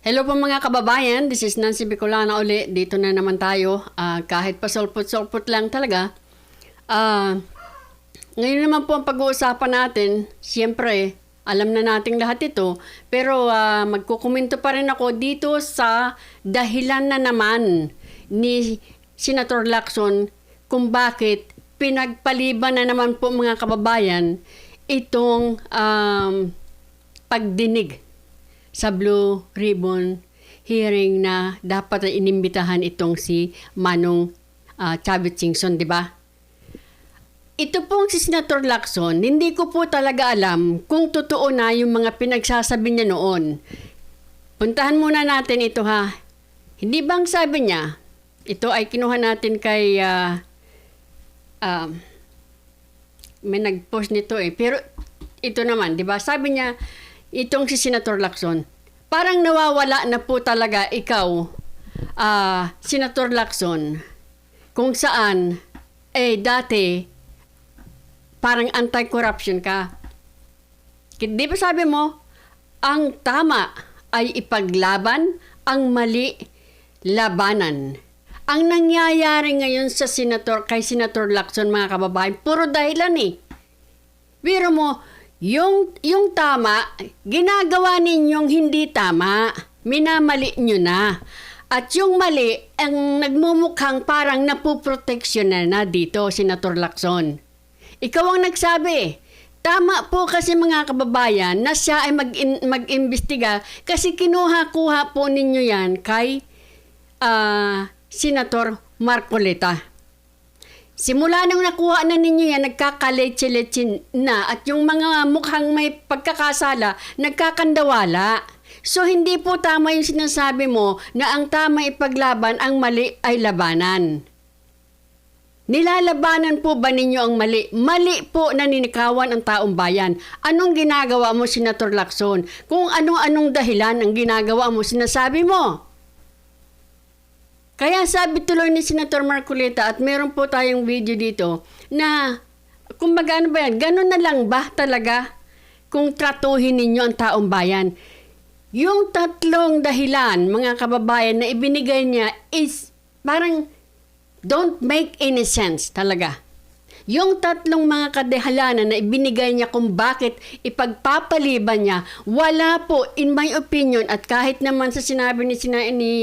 Hello po mga kababayan, this is Nancy Bicolana uli. Dito na naman tayo, kahit pasulput-sulput lang talaga. Ngayon naman po ang pag-uusapan natin, siyempre, alam na nating lahat ito, pero magkukomento pa rin ako dito sa dahilan na naman ni Senator Lacson kung bakit pinagpaliban na naman po mga kababayan itong pagdinig sa Blue Ribbon hearing na dapat na inimbitahan itong si Manong Chavit Singson, di ba? Ito pong si Senator Lacson, hindi ko po talaga alam kung totoo na yung mga pinagsasabi niya noon. Puntahan muna natin ito ha. Hindi bang sabi niya, ito ay kinuha natin kay, may nag-post nito pero ito naman, di ba? Sabi niya, itong si Senator Lacson, parang nawawala na po talaga ikaw, Senator Lacson, kung saan, dati, parang anti-corruption ka. Di ba sabi mo, ang tama ay ipaglaban, ang mali, labanan. Ang nangyayari ngayon kay Senator Lacson, mga kababayan, puro dahilan Biro mo, yung tama, ginagawa ninyong hindi tama. Minamali nyo na. At yung mali, ang nagmumukhang parang napuproteksyonan na dito, Senator Lacson. Ikaw ang nagsabi. Tama po kasi mga kababayan na siya ay mag-imbestiga kasi kinuha-kuha po ninyo yan kay Senator Marcoleta. Simula nang nakuha na ninyo yan, nagkakaletse-letse na at yung mga mukhang may pagkakasala, nagkakandawala. So hindi po tama yung sinasabi mo na ang tama ipaglaban, ang mali ay labanan. Nilalabanan po ba ninyo ang mali? Mali po na ninikawan ang taong bayan. Anong ginagawa mo, Senator Lacson? Kung anong dahilan ang ginagawa mo, sinasabi mo. Kaya sabi tuloy ni Senator Marcoleta at meron po tayong video dito na kumbaga ano ba yan, ganun na lang ba talaga kung tratuhin ninyo ang taong bayan? Yung tatlong dahilan, mga kababayan, na ibinigay niya is parang don't make any sense talaga. Yung tatlong mga kadehalanan na ibinigay niya kung bakit ipagpapaliban niya, wala po, in my opinion, at kahit naman sa sinabi ni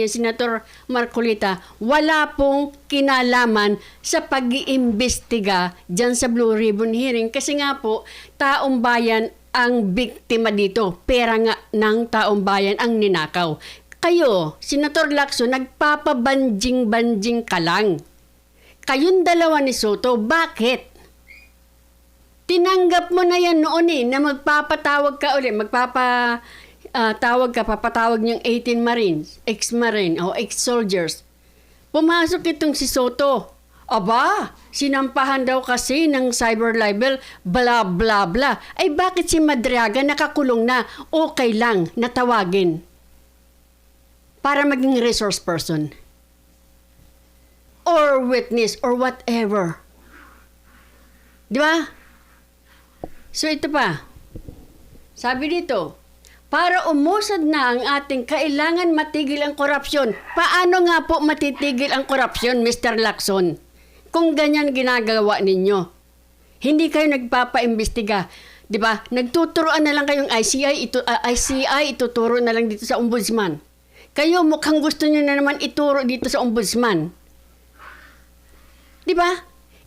Senator Marcoleta, wala pong kinalaman sa pag-iimbestiga dyan sa Blue Ribbon hearing. Kasi nga po, taong bayan ang biktima dito. Pera nga ng taong bayan ang ninakaw. Kayo, Senator Lacson, nagpapabanjing-banjing ka lang. Kayong dalawa ni Soto, bakit? Tinanggap mo na yan noon na magpapatawag ka ulit, papatawag niyang 18 Marines, ex-Marine o ex-soldiers. Pumasok itong si Soto. Aba, sinampahan daw kasi ng cyber libel, bla bla bla. Ay bakit si Madriaga nakakulong na, okay lang, natawagin? Para maging resource person. Or witness, or whatever. Di ba? So ito pa. Sabi dito, para umusad na ang ating kailangan matigil ang korupsyon. Paano nga po matitigil ang korupsyon, Mr. Lacson? Kung ganyan ginagawa ninyo. Hindi kayo nagpapaimbestiga. Di ba? Nagtuturoan na lang kayong ICI, ituturo na lang dito sa ombudsman. Kayo mukhang gusto nyo na naman ituro dito sa ombudsman. Di ba?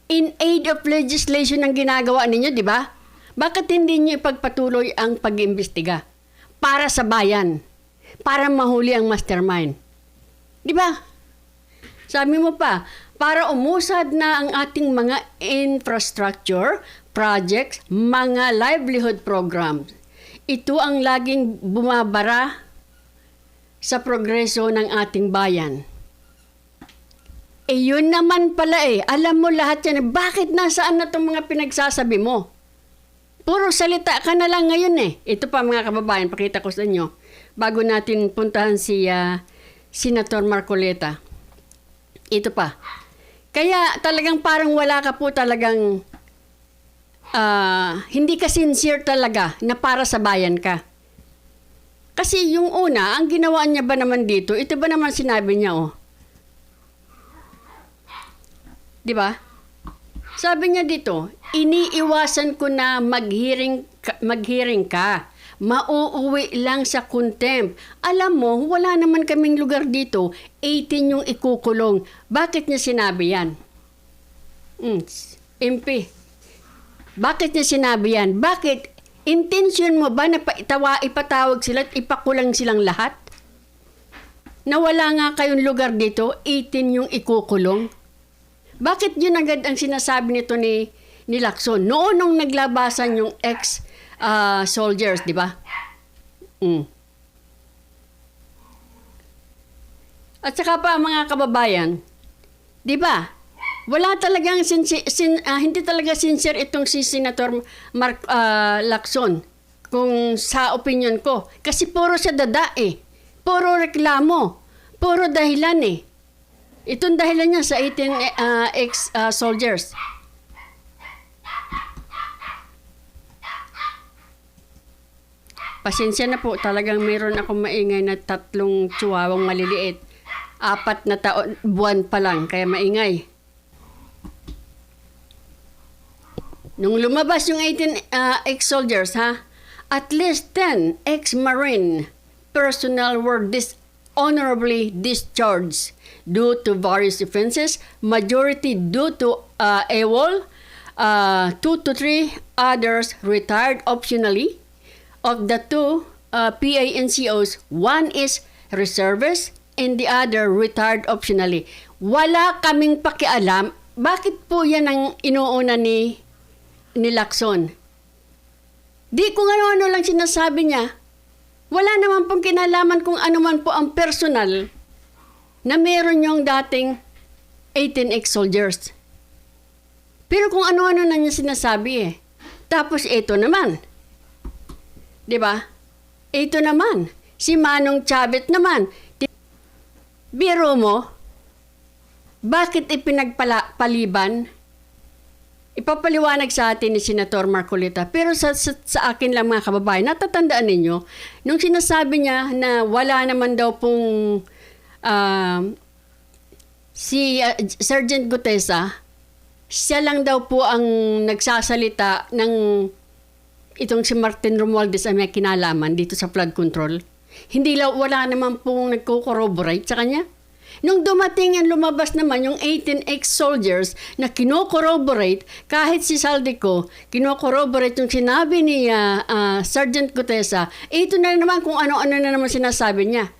In aid of legislation ang ginagawa ninyo, di ba? Bakit hindi niyo ipagpatuloy ang pag-iimbestiga? Para sa bayan. Para mahuli ang mastermind. Di ba? Sabi mo pa, para umusad na ang ating mga infrastructure, projects, mga livelihood programs. Ito ang laging bumabara sa progreso ng ating bayan. Yun naman pala Alam mo lahat yan. Bakit nasaan na itong mga pinagsasabi mo? Puro salita ka na lang ngayon Ito pa mga kababayan, pakita ko sa inyo. Bago natin puntahan si Senator Marcoleta. Ito pa. Kaya talagang parang wala ka po talagang hindi ka sincere talaga na para sa bayan ka. Kasi yung una, ang ginawa niya ba naman dito, ito ba naman sinabi niya, oh. Di ba? Sabi niya dito, iniiwasan ko na maghearing ka. Mauuwi lang sa contempt. Alam mo, wala naman kaming lugar dito. 18 yung ikukulong. Bakit niya sinabi yan? MP. Bakit niya sinabi yan? Bakit? Intention mo ba na ipatawag sila at ipakulang silang lahat? Na wala nga kayong lugar dito, 18 yung ikukulong? Bakit yun agad ang sinasabi nito ni Lacson? Noon nung naglabasan yung ex-soldiers, di ba? At saka pa mga kababayan, di ba? Wala talagang hindi talaga sincere itong si Senator Lacson kung sa opinion ko. Kasi puro siya dada eh. Puro reklamo. Puro dahilan eh. Itong dahilan niya sa 18 ex-soldiers. Pasensya na po, talagang mayroon akong maingay na 3 chihuahuang maliliit. 4 na buwan pa lang, kaya maingay. Nung lumabas yung 18 ex-soldiers, at least 10 ex-marine personnel were dishonorably discharged due to various offenses, majority due to AWOL, 2 to 3 others retired optionally. Of the 2 PANCOs, 1 is reservist and the other retired optionally. Wala kaming pakialam. Bakit po yan ang inuuna ni Lacson? Di kung ano-ano lang sinasabi niya. Wala naman pong kinalaman kung ano man po ang personal na meron yung dating 18 ex-soldiers. Pero kung ano-ano na niya sinasabi eh. Tapos ito naman. Diba? Ito naman. Si Manong Chavez naman. Biro mo, bakit ipinagpaliban? Ipapaliwanag sa atin ni Senator Marcolita. Pero sa akin lang mga kababayan, natatandaan ninyo, nung sinasabi niya na wala naman daw pong si Sergeant Gutesa, siya lang daw po ang nagsasalita ng itong si Martin Romualdez ay may kinalaman dito sa flood control. Wala naman pong nagko-corroborate sa kanya. Nung dumating and lumabas naman yung 18 ex-soldiers na kino-corroborate, kahit si Saldico, kino-corroborate yung sinabi ni Sergeant Gutesa, ito na naman kung ano-ano na naman sinasabi niya.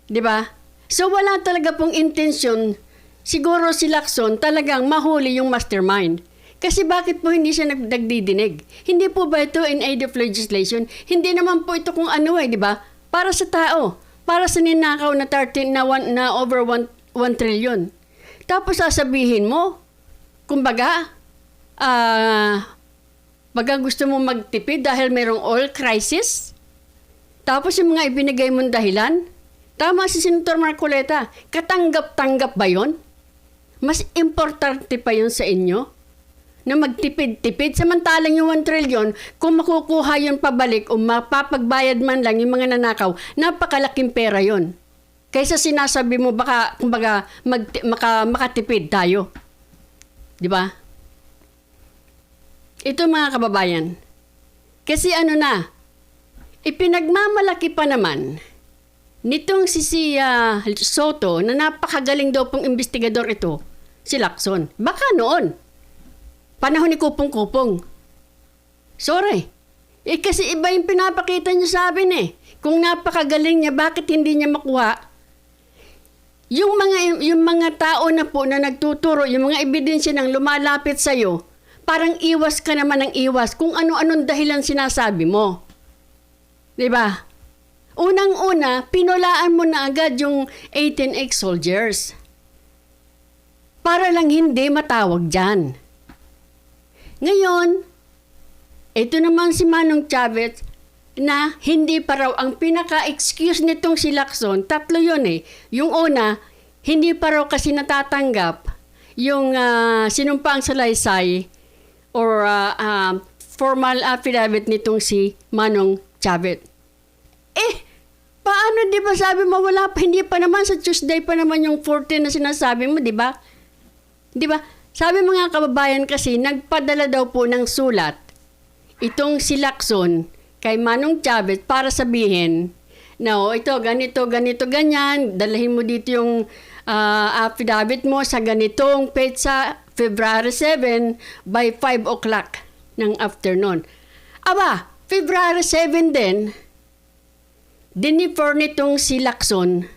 Di ba? So wala talaga pong intensyon, siguro si Lacson talagang mahuli yung mastermind. Kasi bakit po hindi siya nagdidinig? Hindi po ba ito in aid of legislation? Hindi naman po ito kung ano di ba? Para sa tao. Para sa ninakaw na 13 na over 1 trillion. Tapos sasabihin mo, kumbaga, baga gusto mo magtipid dahil mayroong oil crisis? Tapos yung mga ibinigay mong dahilan? Tama si Senator Marcoleta. Katanggap-tanggap ba yon? Mas importante pa yun sa inyo? Na magtipid-tipid. Samantalang yung 1 trillion, kung makukuha yun pabalik o mapapagbayad man lang yung mga nanakaw, napakalaking pera yun. Kaysa sinasabi mo baka, kumbaga, makatipid tayo. Di ba? Ito mga kababayan. Kasi ipinagmamalaki pa naman nitong si Soto na napakagaling daw pong investigador ito, si Lacson. Baka noon. Panahon ni Kupong-Kupong. Sorry. Kasi iba yung pinapakita niya sa amin eh. Kung napakagaling niya, bakit hindi niya makuha? Yung mga tao na po na nagtuturo, yung mga ebidensya nang lumalapit sa'yo, parang iwas ka naman ng iwas kung ano-anong dahilan sinasabi mo. Diba? Unang-una, pinulaan mo na agad yung 18 ex-soldiers. Para lang hindi matawag dyan. Ngayon, ito naman si Manong Chavez na hindi pa raw ang pinaka-excuse nitong si Lacson, 3 yun eh. Yung una, hindi pa raw kasi natatanggap yung sinumpaang salaysay or formal affidavit nitong si Manong Chavez. Paano, di ba sabi mo, wala pa, hindi pa naman, sa Tuesday pa naman yung 14 na sinasabi mo, di ba? Di ba? Sabi mga kababayan kasi, nagpadala daw po ng sulat itong si Lacson kay Manong Chavez para sabihin na ito, ganito, ganyan, dalahin mo dito yung affidavit mo sa ganitong petsa, February 7 by 5 o'clock ng afternoon. Aba, February 7 din, dinifer nitong si Lacson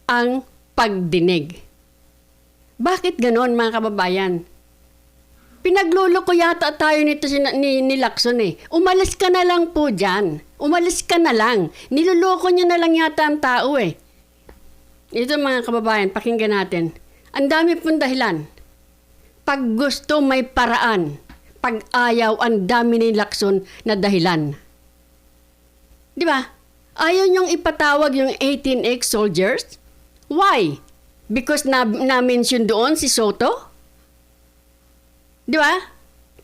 ang pagdinig. Bakit ganon, mga kababayan? Pinagluloko yata tayo nito ni Lacson eh. Umalis ka na lang po dyan. Umalis ka na lang. Niloloko niya na lang yata ang tao eh. Ito mga kababayan, pakinggan natin. Ang dami pong dahilan. Pag gusto may paraan. Pag ayaw, ang dami ni Lacson na dahilan. Di ba? Ayaw niyong ipatawag yung 18 ex-soldiers? Why? Because na-mention doon si Soto? Di ba?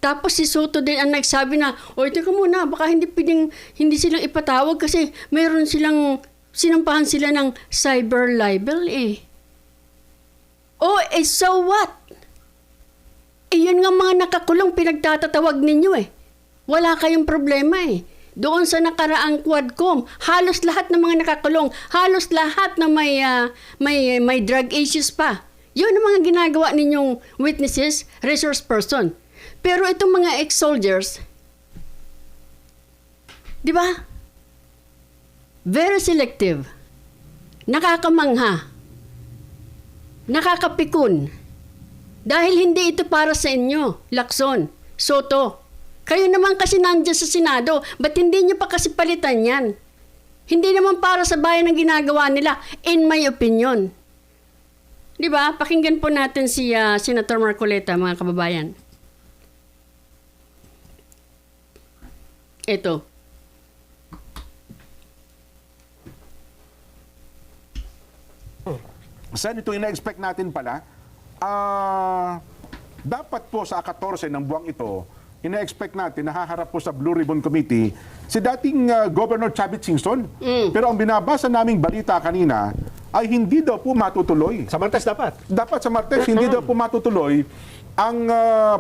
Tapos si Soto din ang nagsabi na, teka muna, baka hindi silang ipatawag kasi mayroon sinampahan sila ng cyber libel eh. So what? Yun nga mga nakakulong pinagtatatawag ninyo eh. Wala kayong problema eh. Doon sa nakaraang Quadcom, halos lahat ng mga nakakulong, halos lahat na may drug issues pa. Yun ang mga ginagawa ninyong witnesses, resource person. Pero itong mga ex-soldiers, di ba? Very selective. Nakakamangha. Nakakapikon. Dahil hindi ito para sa inyo, Lacson, Soto. Kayo naman kasi nandiyan sa Senado, ba't hindi nyo pa kasi palitan yan? Hindi naman para sa bayan ang ginagawa nila, in my opinion. Di ba? Pakinggan po natin si Senator Marcoleta, mga kababayan. Ito. Sen, ito ina-expect natin pala. Dapat po sa 14 ng buwang ito, ina-expect natin, nahaharap po sa Blue Ribbon Committee si dating Governor Chavit Singson. Pero ang binabasa naming balita kanina ay hindi daw po matutuloy. Sa Martes dapat. Dapat sa Martes, hindi daw po matutuloy ang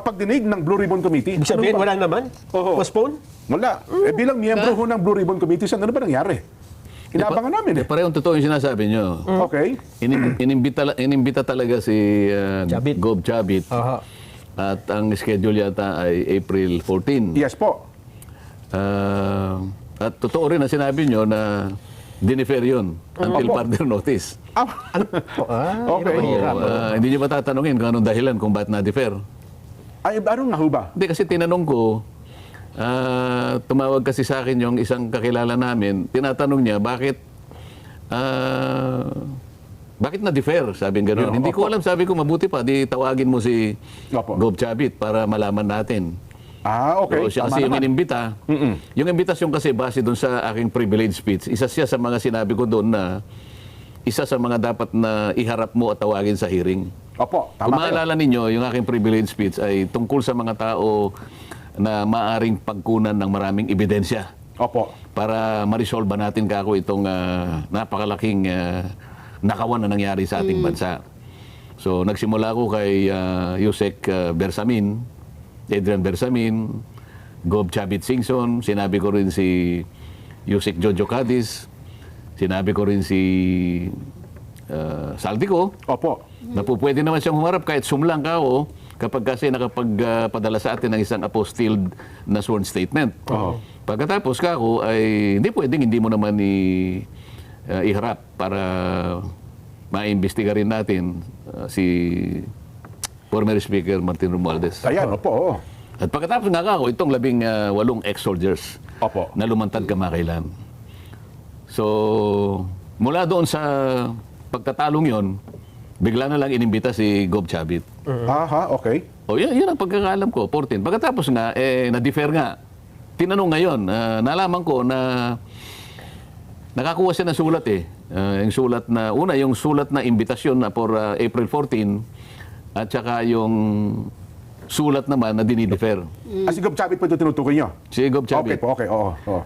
pagdinig ng Blue Ribbon Committee. Ibig sabihin, Ano ba? wala naman? Oo. Postpone? Wala. Bilang miyembro ho ng Blue Ribbon Committee, ano ba nangyari? Inaabangan namin eh. Parehong totoo yung sinasabi nyo. Okay. Inimbita talaga si Chavit. Gov Chavit. Aha. At ang schedule yata ay April 14. Yes po. At totoo rin na sinabi nyo na dinifer yun until Opo. further notice. Okay. Hindi nyo ba tatanungin kung anong dahilan kung ba't na-defer? Ay, ano nga ho ba? Hindi, kasi tinanong ko, tumawag kasi sa akin yung isang kakilala namin, tinatanong niya, bakit na-defer? Sabi nga gano'n. Hindi ko alam, sabi ko, mabuti pa, di tawagin mo si Opo. Gov Chavit para malaman natin. Okay. So, siya Tama kasi yung naman. inimbita. Yung imbitasyon kasi base doon sa aking privilege speech, isa siya sa mga sinabi ko doon na isa sa mga dapat na iharap mo at tawagin sa hearing. Opo, Kung tama kayo. maalala ninyo, yung aking privilege speech ay tungkol sa mga tao na maaring pagkunan ng maraming ebidensya Opo. para ma-resolve natin kako itong napakalaking nakawan na nangyari sa ating bansa. So, nagsimula ko kay Yusek Bersamin, Adrian Bersamin, Gov Chavit Singson, sinabi ko rin si Yusek Jojo Cadiz, sinabi ko rin si Saldico, Opo. na po pwede naman siyang humarap kahit sumlang kao kapag kasi nakapagpadala sa atin ng isang apostilled na sworn statement. Pagkatapos kako ay hindi pwedeng hindi mo naman iharap para maimbestiga rin natin si former Speaker Martin Romualdez. Ayan, opo. At pagkatapos nga kako, itong 18 ex-soldiers Opo. na lumantad kamakailan. So, mula doon sa pagtatalong yon, bigla na lang inimbita si Gov Chavit. Aha, okay. O, yun ang pagkakaalam ko, 14. Pagkatapos nga, na-defer nga. Tinanong ngayon, nalaman ko na nakakuha siya ng sulat eh. Yung sulat na, yung sulat na imbitasyon na for April 14 at saka yung sulat naman na dinidefer. Si Gob Chavit po ito tinutukoy nyo? Si Gob Okay Chavit. po, okay. Oo. Oo.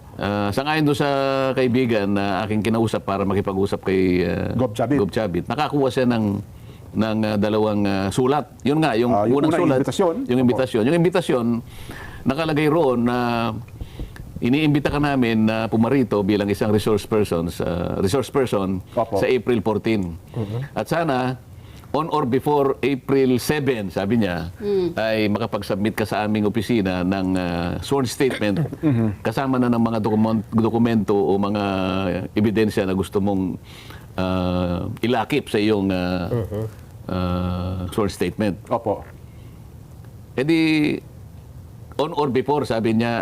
Sangayon doon sa kaibigan na aking kinausap para makipag-usap kay Gob Chavit. Nakakuha siya ng dalawang sulat. Yun nga, yung Yung unang una, sulat. imbitasyon. Yung imbitasyon. Yung imbitasyon, nakalagay roon na iniimbita ka namin na pumarito bilang isang resource person Opo. sa April 14. At sana, on or before April 7, sabi niya, ay makapag-submit ka sa aming opisina ng sworn statement kasama na ng mga dokumento o mga ebidensya na gusto mong ilakip sa iyong sworn statement. Opo. E di, on or before, sabi niya,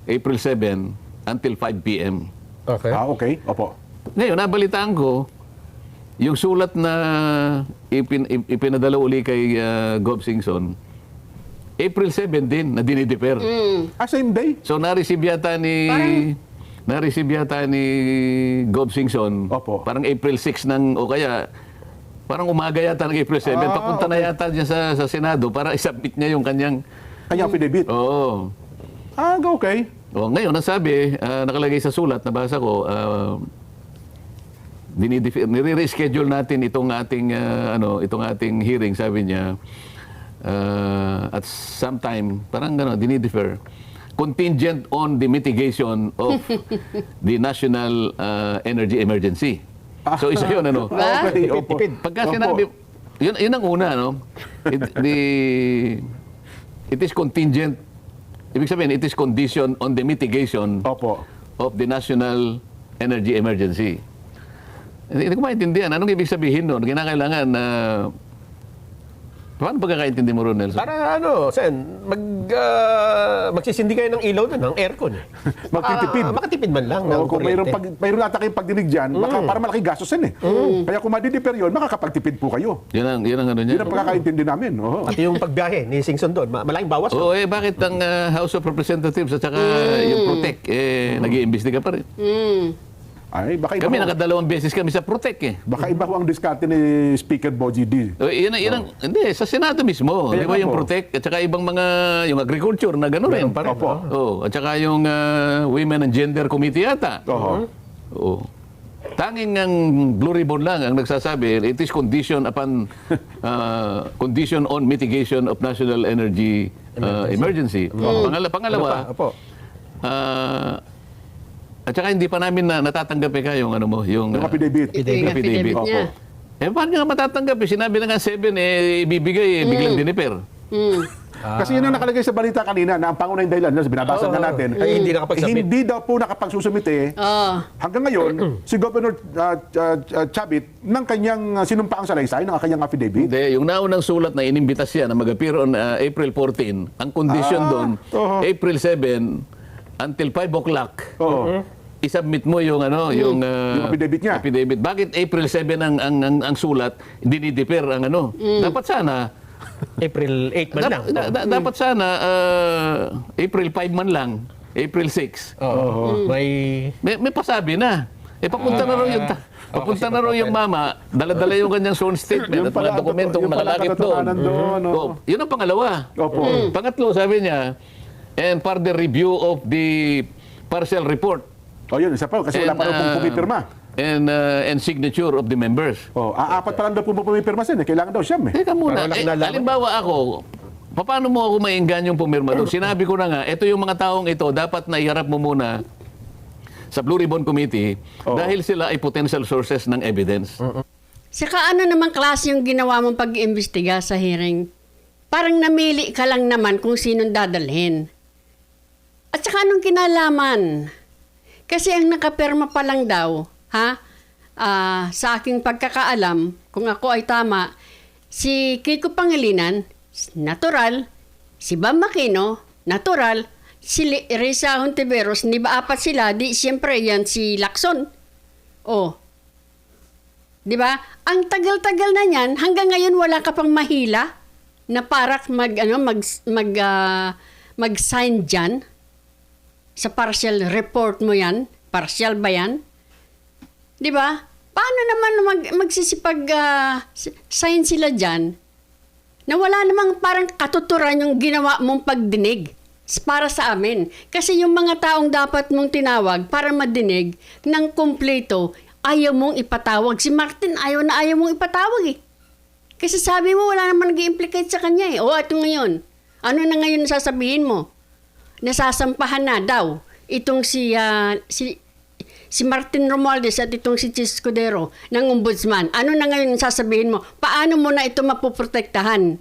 April 7 until 5 p.m. Okay. Okay. Opo. Ngayon, nabalitaan ko, yung sulat na ipinadala uli kay Gob Singson, April 7 din, na dinidefer. Same day? So, na-receive yata ni Gob Singson, Opo. parang April 6 o kaya, parang umaga yata ng April 7, papunta na yata niya sa Senado para isubmit niya yung kanyang, Kanyang affidavit? oo. Okay. O, ngayon, nasabi, nakalagay sa sulat, nabasa ko, nire-reschedule natin itong ating hearing, sabi niya, at sometime, parang dinidefer, contingent on the mitigation of the national energy emergency. So, isa yun, Okay. Opo. Pagka Opo. sinabi, yun ang una, it is contingent. Ibig sabihin, it is condition on the mitigation Opo. of the national energy emergency. Hindi ko maintindihan. Anong ibig sabihin nun? Kinakailangan na... paano pagkakaintindi mo ron, Nelson? Para magsisindi kayo ng ilaw doon, ng aircon. Magtitipid. Makatipid man lang ng Kung kuryente. mayroon ata kayong pagdinig dyan, baka para malaki gastos yan eh. Kaya kung madidefer yun, makakapagtipid po kayo. Yan ang ano Yun niya. ang pagkakaintindi namin. Oo. Pati yung pagbiyahe ni Singson doon, malaking bawas. Oo, bakit ang House of Representatives at saka yung Protec, nag-iimbestiga pa rin? Ay, baka iba, Kami, ho, nakadalawang beses kami sa Protec baka iba ho ang diskarte ni Speaker Bogie D. Hindi, sa Senado mismo. Kaya Di ba nga yung po. Protec at saka ibang mga, yung agriculture na gano'n rin. Meron pa rin, Opo. Oh, at saka yung Women and Gender Committee yata. Oo. Oo. Tanging ang Blue Ribbon lang ang nagsasabi, it is condition on mitigation of national energy emergency. Pangalawa, Opo. at saka hindi pa namin natatanggap yung Yung affidavit. Yung affidavit niya. paano nga matatanggap? Sinabi na nga 7, ibibigay, biglang diniper. Kasi yun ang nakalagay sa balita kanina na ang pangunahing dahilan, binabasa nga natin, Ay, hindi nakapag-submit. hindi daw po nakapagsusumite hanggang ngayon si Governor Chavit ng kanyang sinumpaang salaysay, ng kanyang affidavit. Hindi, yung naunang sulat na inimbitas siya na mag-appear on April 14, ang condition doon, oo. April 7 until 5 o'clock, Oo. isubmit mo yung yung affidavit niya. affidavit. Bakit April 7 ang sulat, dinidefer ang Dapat sana April 8 man lang. dapat sana April 5 man lang, April 6. Oo. May pasabi na. Papunta na raw yung yung mama, dala-dala yung kanyang sworn statement at mga dokumentong yung pala nakalakip doon. katotohanan doon, oo. Yun ang pangalawa. Opo. Pangatlo, sabi niya, and further review of the partial report O yun, isa pa, kasi wala pa rin pong pumipirma. and signature of the members. Apat pa lang daw po pumipirma sin. Kailangan daw siyam eh. Teka muna, Para wala kinalaman. halimbawa ako, paano mo ako mainggan yung pumirma doon? Sinabi ko na nga, ito yung mga taong ito, dapat na iharap mo muna sa Blue Ribbon Committee dahil sila ay potential sources ng evidence. Saka ano naman klase yung ginawa mong pag-iimbestiga sa hearing? Parang namili ka lang naman kung sinong dadalhin. At saka anong kinalaman? Kasi ang nakapirma pa lang daw, sa aking pagkakaalam, kung ako ay tama, si Kiko Pangilinan, natural, si Bam Aquino, natural, si Risa Hontiveros, di ba apat sila, di siyempre yan si Lacson. Di ba? Ang tagal-tagal na niyan, hanggang ngayon wala ka pang mahila na para mag-sign dyan sa partial report mo yan. Partial ba yan? Di ba? Paano naman magsisipag sign sila dyan? na wala namang parang katuturan yung ginawa mong pagdinig para sa amin. Kasi yung mga taong dapat mong tinawag para madinig ng kumpleto, ayaw mong ipatawag. Si Martin, ayaw mong ipatawag eh. Kasi sabi mo, wala naman nag-i-implicate sa kanya eh. O, ito ngayon. Ano na ngayon sasabihin mo? Nasasampahan na daw itong si Martin Romualdez at itong si Chis Escudero ng ombudsman. Ano na ngayon sasabihin mo? Paano mo na ito mapoprotektahan,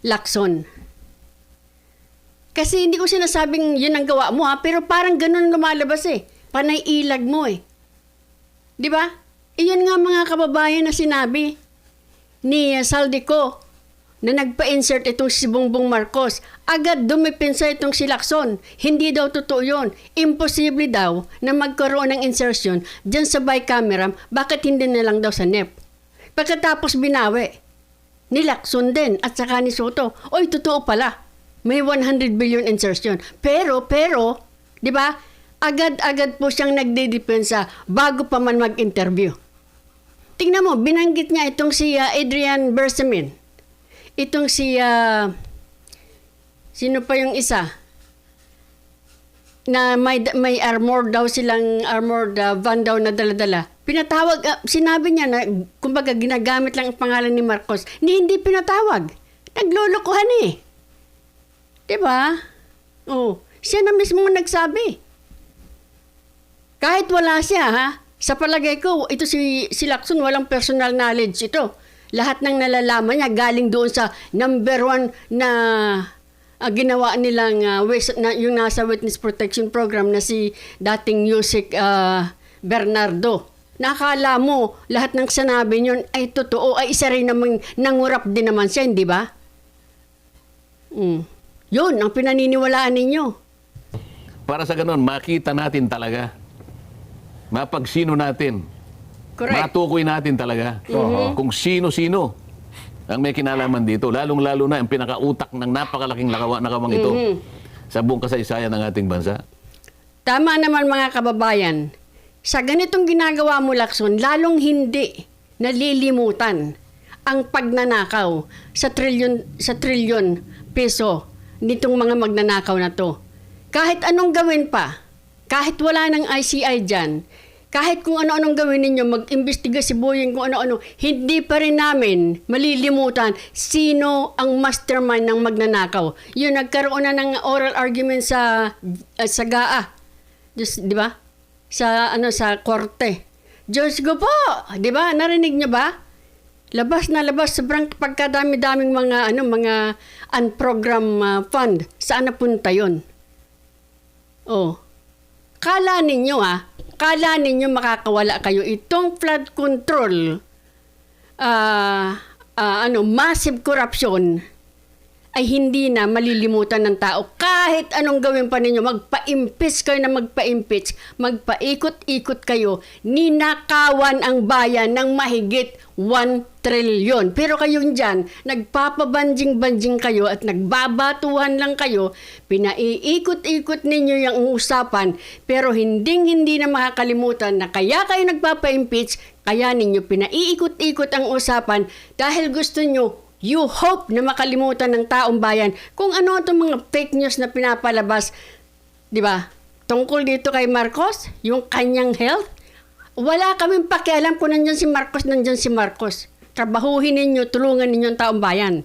Lacson? Kasi hindi ko sinasabing yun ang gawa mo ha, pero parang ganun lumalabas eh. Panay ilag mo eh. Di ba? Iyon nga mga kababayan na sinabi ni Saldico na nagpa-insert itong si Bongbong Marcos. Agad dumipinsa itong si Lacson. Hindi daw totoo yun. Imposible daw na magkaroon ng insertion dyan sa bicameram. Bakit hindi na lang daw sa NEP? Pagkatapos binawi ni Lacson din at saka ni Soto. Oy, totoo pala. May 100 billion insertion. Pero, di ba? Agad-agad po siyang nagdidepensa bago pa man mag-interview. Tingnan mo, binanggit niya itong si Adrian Bersamin. Itong si, sino pa yung isa? Na may armored daw silang, armored van daw na dala-dala. Pinatawag, sinabi niya na, kumbaga ginagamit lang ang pangalan ni Marcos. Hindi pinatawag. Naglulukuhan eh. Diba? Oh, siya na mismo nagsabi. Kahit wala siya, ha? Sa palagay ko, ito si Lacson, walang personal knowledge ito. Lahat ng nalalaman niya galing doon sa number 1 na ginawa nilang yung nasa Witness Protection Program na si dating Yusek Bernardo. Nakala mo, lahat ng sinabi niyon ay totoo, ay isa rin namang nangurap din naman siya, hindi ba? Yun, ang pinaniniwalaan ninyo. Para sa ganun, makita natin talaga. Mapagsino natin. Correct. Matukoy natin talaga kung sino-sino ang may kinalaman dito. Lalong-lalo na ang pinakautak ng napakalaking nakawang ito sa buong kasaysayan ng ating bansa. Tama naman mga kababayan. Sa ganitong ginagawa mo, Lacson, lalong hindi nalilimutan ang pagnanakaw sa trilyon peso nitong mga magnanakaw na to. Kahit anong gawin pa, kahit wala ng ICI dyan, kahit kung ano-anong gawin ninyo, mag-imbestiga si Boyeng kung ano-ano, hindi pa rin namin malilimutan sino ang mastermind ng magnanakaw. Yun, nagkaroon na ng oral argument sa GAA. Di ba? Sa korte. Diyos ko po! Di ba? Narinig niyo ba? Labas na labas, sobrang pagkadami-daming mga unprogrammed fund. Saan napunta yun? Oh. Kala ninyo makakawala kayo. Itong flood control, massive corruption, ay hindi na malilimutan ng tao. Kahit anong gawin pa ninyo, magpa-impeach kayo na magpa-impeach, magpaikot-ikot kayo, ninakawan ang bayan ng mahigit 1 trilyon. Pero kayong dyan, nagpapabanjing-banjing kayo at nagbabatuhan lang kayo, pinaiikot-ikot ninyo yung usapan, pero hindi na makakalimutan na kaya kayo nagpapa-impeach, kaya ninyo pinaiikot-ikot ang usapan dahil gusto nyo, you hope na makalimutan ng taong bayan kung ano itong mga fake news na pinapalabas, di ba? Tungkol dito kay Marcos, yung kanyang health, wala kaming pakialam kung nandyan si Marcos. Trabahuhin ninyo, tulungan ninyo ang taong bayan.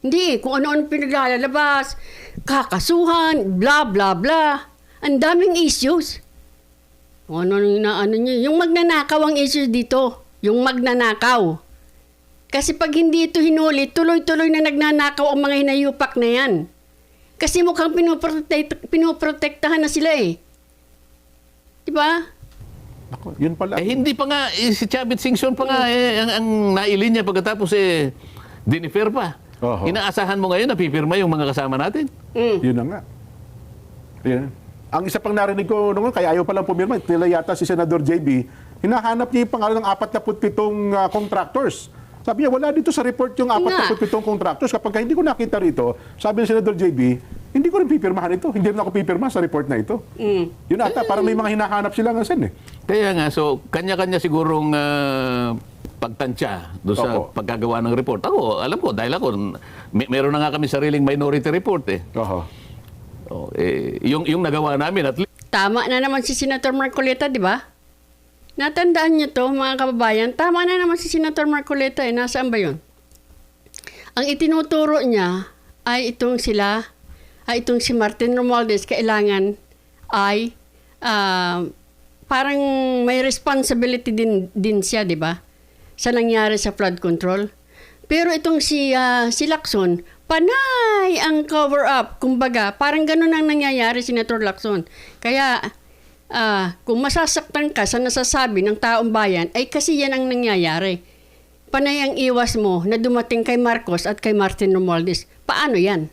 Hindi, kung ano-ano pinaglalabas, kakasuhan, blah, blah, blah. Ang daming issues. Yung magnanakaw ang issues dito. Yung magnanakaw. Kasi pag hindi ito hinuli, tuloy-tuloy na nagnanakaw ang mga hinayupak na yan. Kasi mukhang pinoprotektahan na sila eh. Diba? Ako, yun pala. Hindi pa nga, si Chavit Singson pa nga, ang nailin niya pagkatapos dinifer pa. Inaasahan mo ngayon na pipirma yung mga kasama natin? Yun na nga. Yan. Ang isa pang narinig ko noon, kaya ayaw palang pumirma, tila yata si Senador JB, hinahanap niya yung pangalan ng 47 contractors. Sabi niya, wala dito sa report yung 47 contractors. Kapag hindi ko nakita rito, sabi ni Senador JB, hindi ko rin pipirmahan ito. Hindi rin ako pipirma sa report na ito. Yun ata, parang may mga hinahanap sila nga sen eh. Kaya nga, so kanya-kanya sigurong pagtansya doon sa Opo. pagkagawa ng report. Ako, alam ko, dahil ako, meron na nga kami sariling minority report eh. Oho. Yung nagawa namin at least, Tama na naman si Senator Marcoleta, di ba? Natandaan niyo to, mga kababayan. Tama na naman si Senator Marcoleta eh. Nasaan ba yun? Ang itinuturo niya ay itong si Martin Romualdez, kailangan ay parang may responsibility din siya, di ba? Sa nangyari sa flood control. Pero itong si Lacson, panay ang cover-up. Kumbaga, parang ganun ang nangyayari, Senator Lacson. Kaya, kung masasaktan ka sa nasasabi ng taong bayan, ay kasi yan ang nangyayari. Panay ang iwas mo na dumating kay Marcos at kay Martin Romualdez. Paano yan?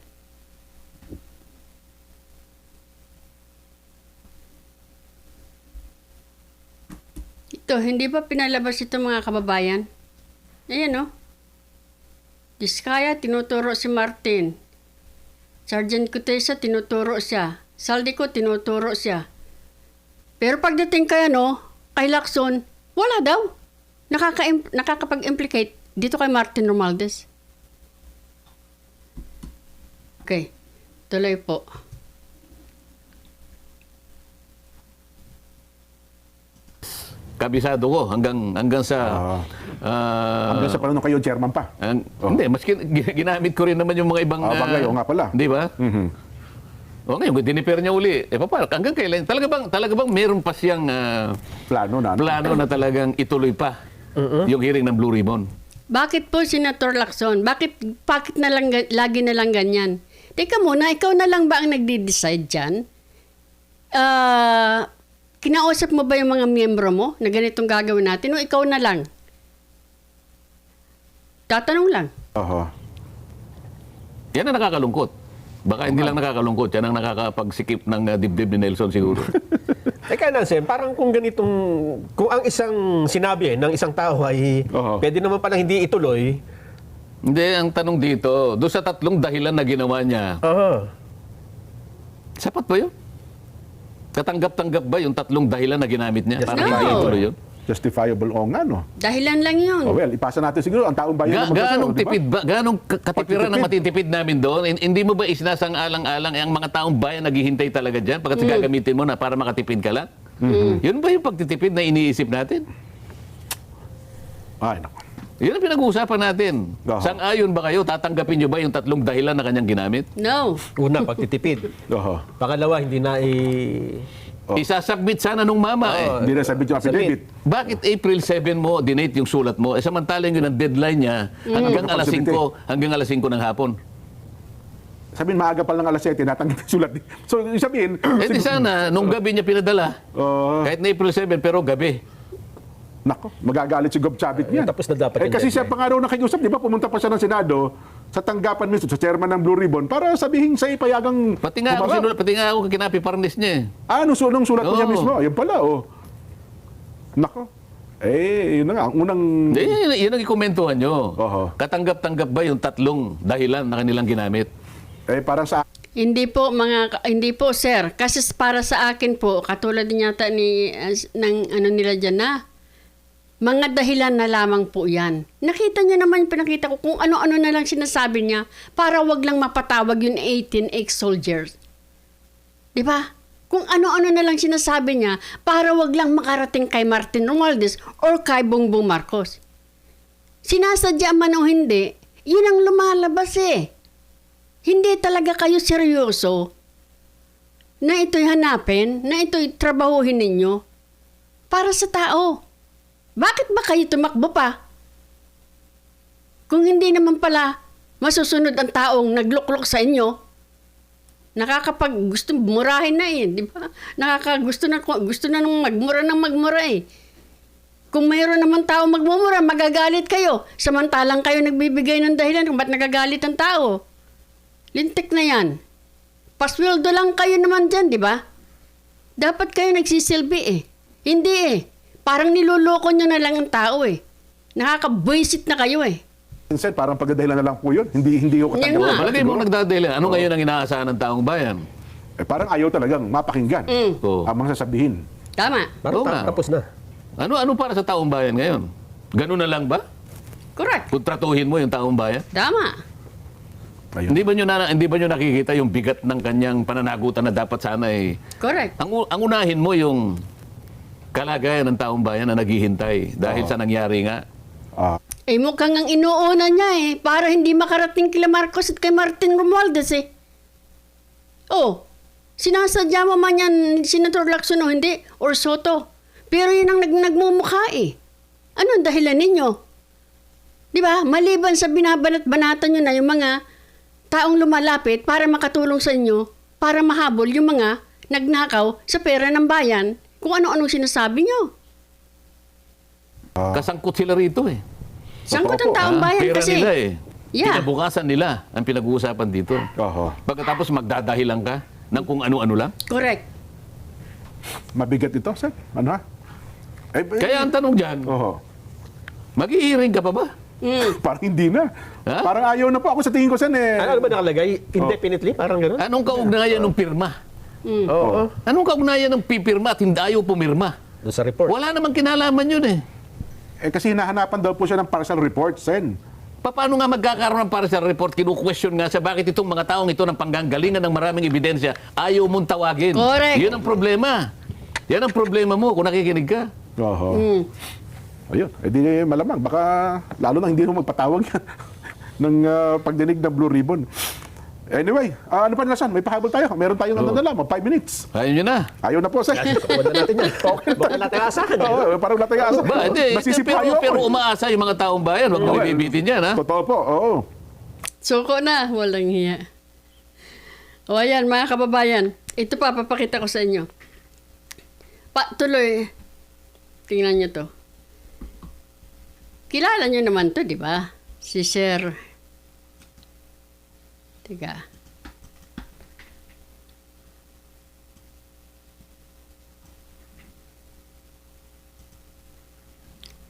Ito, hindi pa pinalabas ito mga kababayan? Ayan, oh. Diskaya, tinuturo si Martin. Sergeant Cutesa, tinuturo siya. Saldico, tinuturo siya. Pero pagdating kay kay Lacson, wala daw. Nakakapag-implicate dito kay Martin Romualdez. Okay, tuloy po. kabisado ko hanggang sa Hanggang sa panahon kayo, chairman pa. Hindi, maski ginamit ko rin naman yung mga ibang bagay, o nga pala. Di ba? Mhm. O ngayon, diniper niya uli. Paano? Hanggang kailan? Talaga bang meron pa siyang Plano na. plano na talagang ituloy pa yung hearing ng Blue Ribbon? Bakit po, Senator Lacson? Bakit na lang, lagi na lang ganyan? Teka muna, ikaw na lang ba ang nagde-decide dyan? Kinausap mo ba yung mga miyembro mo na ganitong gagawin natin o ikaw na lang? Tatanong lang. Oho. Yan ang nakakalungkot. Baka hindi lang nakakalungkot, yan ang nakakapagsikip ng dibdib ni Nelson siguro. Teka lang, Sen, parang kung kung ang isang sinabi ng isang tao ay pwede naman palang hindi ituloy. Hindi, ang tanong dito, doon sa 3 dahilan na ginawa niya, sapat ba yun? Katanggap-tanggap ba yung 3 dahilan na ginamit niya para No. hindi ituloy yun? Justifiable o nga, no? Dahilan lang yun. Well, ipasa natin siguro ang taong bayan na magsasaw, Gaanong di ba? tipid ba? Gaanong katipiran ang matitipid namin doon? Hindi mo ba isinasang-alang-alang ang mga taong bayan naghihintay talaga dyan pagkat gagamitin mo na para makatipid ka lang? Yun ba yung pagtitipid na iniisip natin? Ay, naku. Yun ang pinag-uusapan natin. Oho. Sang-ayon ba kayo? Tatanggapin nyo ba yung 3 dahilan na kanyang ginamit? No. Una, pagtitipid. Oho. Pangalawa, hindi na Isasubmit sana nung mama eh. Hindi na sabi yung affidavit. Bakit April 7 mo dinate yung sulat mo? Samantalang yun ang deadline niya hanggang alas 5 ng hapon. Sabihin, maaga pa lang alas 7, natanggap yung sulat. So, sabihin... Di sana, nung gabi niya pinadala. Kahit na April 7, pero gabi. Nako, magagalit si Gob Chavit niyan. tapos na dapat yung kasi siya deadline. pa nga raw nakiusap, di ba? Pumunta pa siya ng Senado sa tanggapan mismo, sa chairman ng Blue Ribbon, para sabihin sa ipayagang... Pati nga ako kinapiparnis niya eh. Nung sulat niya Oo. mismo. Yun pala, Nako. Yun na nga. Ang unang... Yun ang ikomentuhan nyo. Oho. Katanggap-tanggap ba yung 3 dahilan na kanilang ginamit? Parang sa... Hindi po sir. Kasi para sa akin po, katulad din yata ng nila dyan na, mga dahilan na lamang po yan. Nakita niyo naman yung pinakita ko kung ano-ano na lang sinasabi niya para wag lang mapatawag yung 18 ex-soldiers. Di ba? Kung ano-ano na lang sinasabi niya para wag lang makarating kay Martin Romualdez or kay Bongbong Marcos. Sinasadya man o hindi, yun ang lumalabas eh. Hindi talaga kayo seryoso na ito'y hanapin, na ito'y trabahuhin ninyo para sa tao. Bakit ba kayo tumakbo pa? Kung hindi naman pala masusunod ang taong nagluklok sa inyo, gusto murahin na eh, di ba? Gusto na nung magmura eh. Kung mayroon naman tao magmumura, magagalit kayo. Samantalang kayo nagbibigay ng dahilan kung ba't nagagalit ang tao. Lintik na yan. Pasweldo lang kayo naman dyan, di ba? Dapat kayo nagsisilbi eh. Hindi eh. Parang niloloko nyo na lang ang tao eh. Nakakabwisit na kayo eh. Minsan, parang pagdadahilan na lang po yun. Hindi ko Yun nga. Malagay mo nagdadali. Ano ngayon ang inaasahan ng taong bayan? parang ayaw talagang mapakinggan Oo. ang mga sasabihin. Tama. Parang Oo nga. tapos na. Ano para sa taong bayan ngayon? Ganun na lang ba? Correct. Kung tratuhin mo yung taong bayan? Tama. Ayun. Hindi ba nyo nakikita yung bigat ng kanyang pananagutan na dapat sana Correct. ang unahin mo yung kalagayan ng taong bayan na naghihintay dahil sa nangyari nga. Ah, Eh mukhang ang inuuna niya para hindi makarating kila Marcos at kay Martin Romualdez Oh, sinasadya mo man yan, Senator Lacson o hindi, or Soto. Pero yun ang nagmumukha Ano ang dahilan ninyo? Di ba? Maliban sa binabanat-banatan nyo na yung mga taong lumalapit para makatulong sa inyo, para mahabol yung mga nagnakaw sa pera ng bayan, kung ano-anong sinasabi nyo. Kasangkot sila rito Sangkot ang taong bayan Pera kasi. nila Yeah. Kinabukasan nila ang pinag-uusapan dito. oho. Pagkatapos magdadahilan ka ng kung ano-ano lang. Correct. Mabigat ito, sir. Ano ha? Kaya ang tanong dyan, Oho. mag-i-hearing ka pa ba? Parang hindi na. Ha? Parang ayaw na po ako sa tingin ko, sen Ano ba nakalagay? Indefinitely? Parang gano'n? Anong kaugnayan ng pirma? Oo. Anong kaugnayan ng pipirma at hindi ayaw pumirma? Doon sa report. Wala namang kinalaman yun Kasi hinahanapan daw po siya ng partial report, sen. Paano nga magkakaroon ng partial report? Kinu-question nga sa bakit itong mga taong ito ng panggagalingan ng maraming ebidensya ayaw mong tawagin. Correct. Yun ang problema. Yan ang problema mo kung nakikinig ka. Oho. Ayun. Eh di malamang. Baka lalo na hindi mo magpatawag yan ng pagdinig ng Blue Ribbon. Anyway, ano pa nila, San? May pahabol tayo. Meron tayong ano na lang, 5 minutes. Ayaw nyo na. Ayaw na po, sen. Huwag na natin yan. Baka natin asahan. Oo, parang wala tayong asa. Ba, hindi. Nasisipayo Pero ako. umaasa yung mga taong bayan. Huwag mo ibibitin yan, ha? Totoo po, oo. Suko na, walang hiya. O ayan, mga kababayan, ito pa, papakita ko sa inyo. Tuloy, tingnan nyo to. Kilala nyo naman to, di ba? Si Sir... Tiga.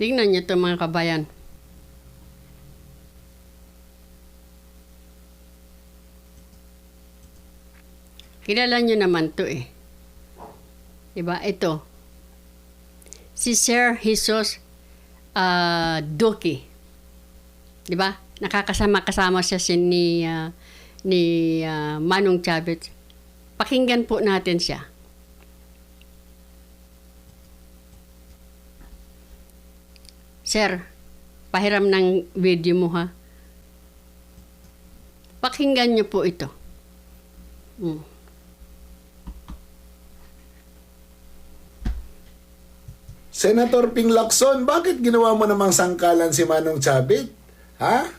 Tingnan nyo to, mga kabayan. Kilala nyo naman to Diba? Ito. Si Sir Jesus Duque. Diba? Nakakasama-kasama siya ni Manong Chavez. Pakinggan po natin siya. Sir, pahiram ng video mo ha. Pakinggan niyo po ito. Senator Ping Lacson, bakit ginawa mo namang sangkalan si Manong Chavit? Ha?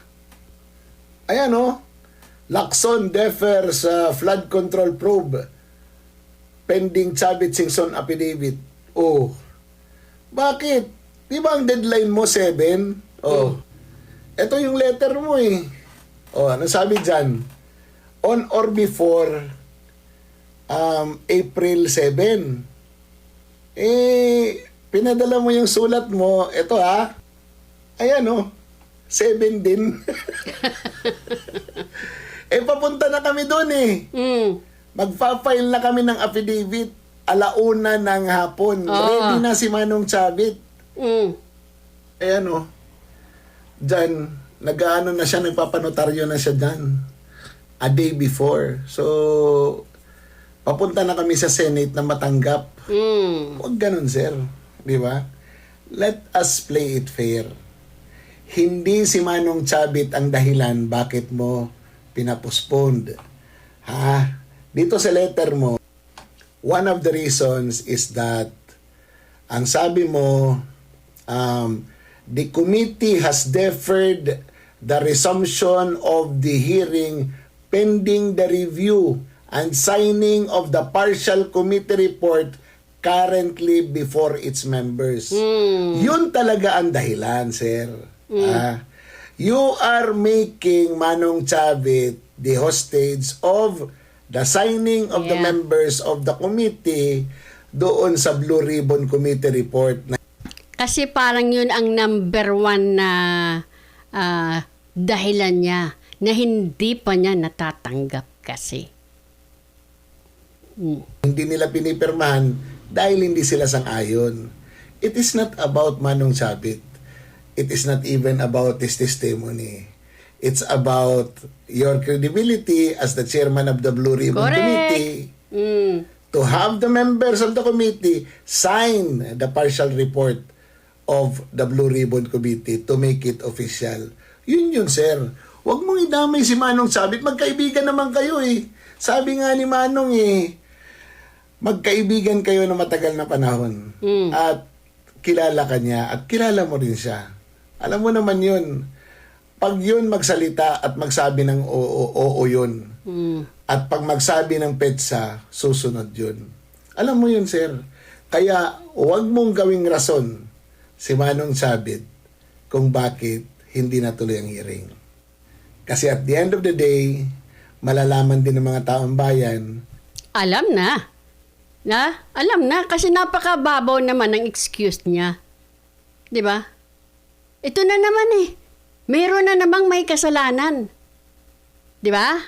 Ayan o. Lacson defer sa flood control probe. Pending Chavit-Singson affidavit. Oh. Bakit? Di ba ang deadline mo 7? Oh. Ito yung letter mo Oh, ano sabi dyan? On or before April 7. Pinadala mo yung sulat mo, ito ayan 7 din. Papunta na kami doon Magpa-file na kami ng affidavit, 1:00 ng hapon. Ready na si Manong Chavit. Ayan Diyan, nag-ano na siya, nagpapanotaryo na siya dyan. A day before. So, papunta na kami sa Senate na matanggap. Huwag ganun, sir. Di ba? Let us play it fair. Hindi si Manong Chavit ang dahilan bakit mo pinapospond. Dito sa letter mo, one of the reasons is that ang sabi mo, the committee has deferred the resumption of the hearing pending the review and signing of the partial committee report currently before its members. Yun talaga ang dahilan, sir. You are making Manong Chavit the hostage of the signing of the members of the committee doon sa Blue Ribbon Committee report. Kasi parang yun ang number 1 na dahilan niya na hindi pa niya natatanggap kasi. Hindi nila pinipirmahan dahil hindi sila sang-ayon. It is not about Manong Sabit. It is not even about his testimony. It's about your credibility as the chairman of the Blue Ribbon Correct. Committee Mm. to have the members of the committee sign the partial report of the Blue Ribbon Committee to make it official. Yun, sir. Huwag mong idamay si Manong Sabit. Magkaibigan naman kayo eh. Sabi nga ni Manong magkaibigan kayo na matagal na panahon. At kilala ka niya at kilala mo rin siya. Alam mo naman yun. Pag yun magsalita at magsabi ng oo yun. At pag magsabi ng petsa, susunod yun. Alam mo yun, sir. Kaya huwag mong gawing rason si Manong Sabit kung bakit hindi natuloy ang hearing. Kasi at the end of the day, malalaman din ng mga taong bayan. Alam na. Alam na kasi napakababaw naman ang excuse niya. 'Di ba? Ito na naman Meron na namang may kasalanan. 'Di ba?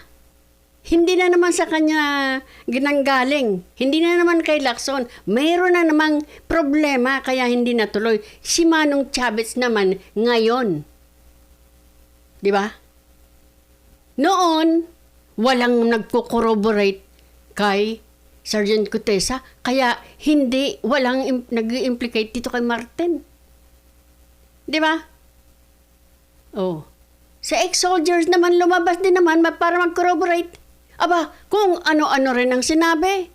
Hindi na naman sa kanya ginanggaling. Hindi na naman kay Lacson. Meron na namang problema kaya hindi natuloy. Si Manong Chavez naman ngayon. 'Di ba? Noon, walang nagko-corroborate kay Sergeant Cutesa, kaya walang nag-implicate dito kay Martin. Di ba? Oh. Sa ex-soldiers naman, lumabas din naman para mag-corroborate. Aba, kung ano-ano rin ang sinabi.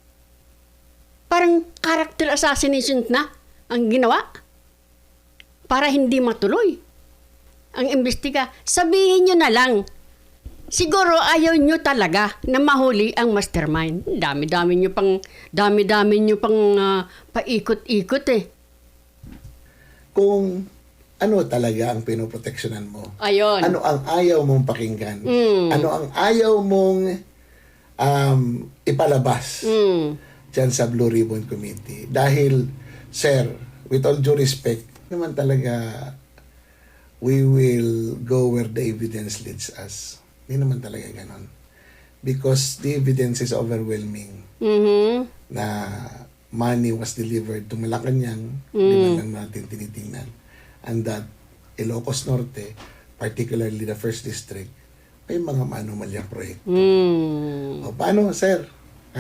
Parang character assassination na ang ginawa. Para hindi matuloy ang imbestiga. Sabihin nyo na lang, siguro ayaw nyo talaga na mahuli ang mastermind. Dami-dami nyo pang paikot-ikot Kung ano talaga ang pinoproteksyonan mo. Ayun. Ano ang ayaw mong pakinggan. Ano ang ayaw mong ipalabas dyan sa Blue Ribbon Committee. Dahil, sir, with all due respect, naman talaga we will go where the evidence leads us. Hindi naman talaga ganon. Because the evidence is overwhelming na money was delivered to Malacanang, hindi man lang natin tinitingnan. And that Ilocos Norte, particularly the 1st District, may mga manomalyang proyekto. O paano, sir?